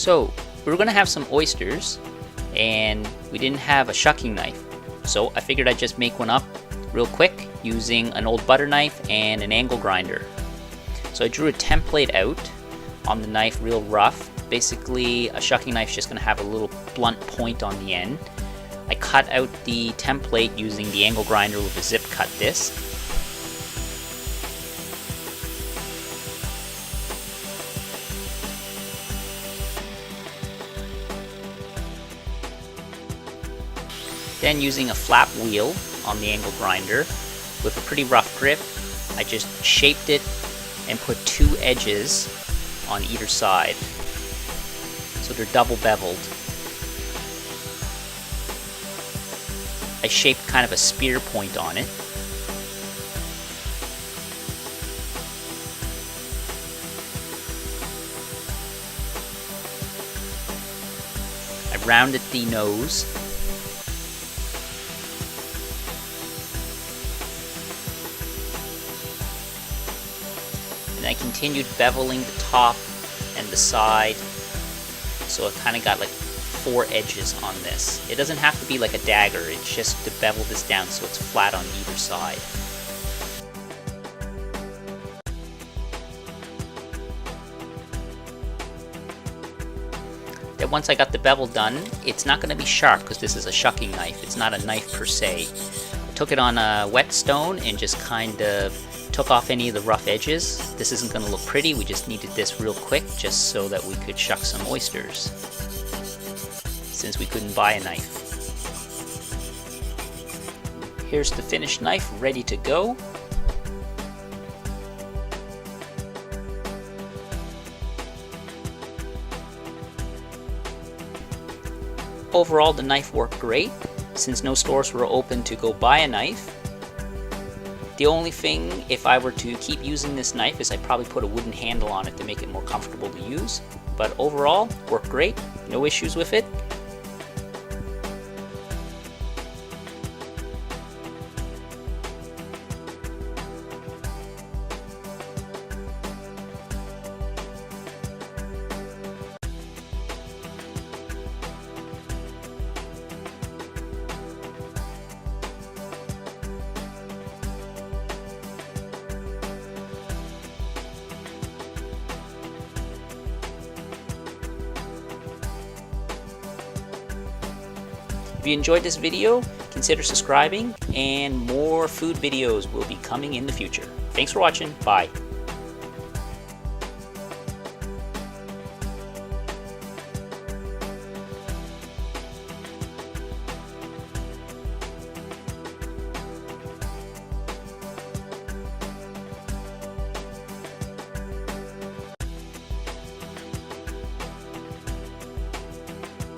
So we were gonna have some oysters and we didn't have a shucking knife. So I figured I'd just make one up real quick using an old butter knife and an angle grinder. So I drew a template out on the knife real rough. Basically a shucking knife is just gonna have a little blunt point on the end. I cut out the template using the angle grinder with a zip cut disc. Then using a flap wheel on the angle grinder with a pretty rough grip, I just shaped it and put two edges on either side. So they're double beveled. I shaped kind of a spear point on it. I rounded the nose. And I continued beveling the top and the side, so it kind of got like four edges on this. It doesn't have to be like a dagger, it's just to bevel this down so it's flat on either side. Then once I got the bevel done, it's not going to be sharp because this is a shucking knife, it's not a knife per se. I took it on a whetstone and just kind of took off any of the rough edges. This isn't going to look pretty, we just needed this real quick just so that we could shuck some oysters, since we couldn't buy a knife. Here's the finished knife ready to go. Overall, the knife worked great, since no stores were open to go buy a knife. The only thing, if I were to keep using this knife, is I'd probably put a wooden handle on it to make it more comfortable to use. But overall, worked great, no issues with it. If you enjoyed this video, consider subscribing, and more food videos will be coming in the future. Thanks for watching. Bye.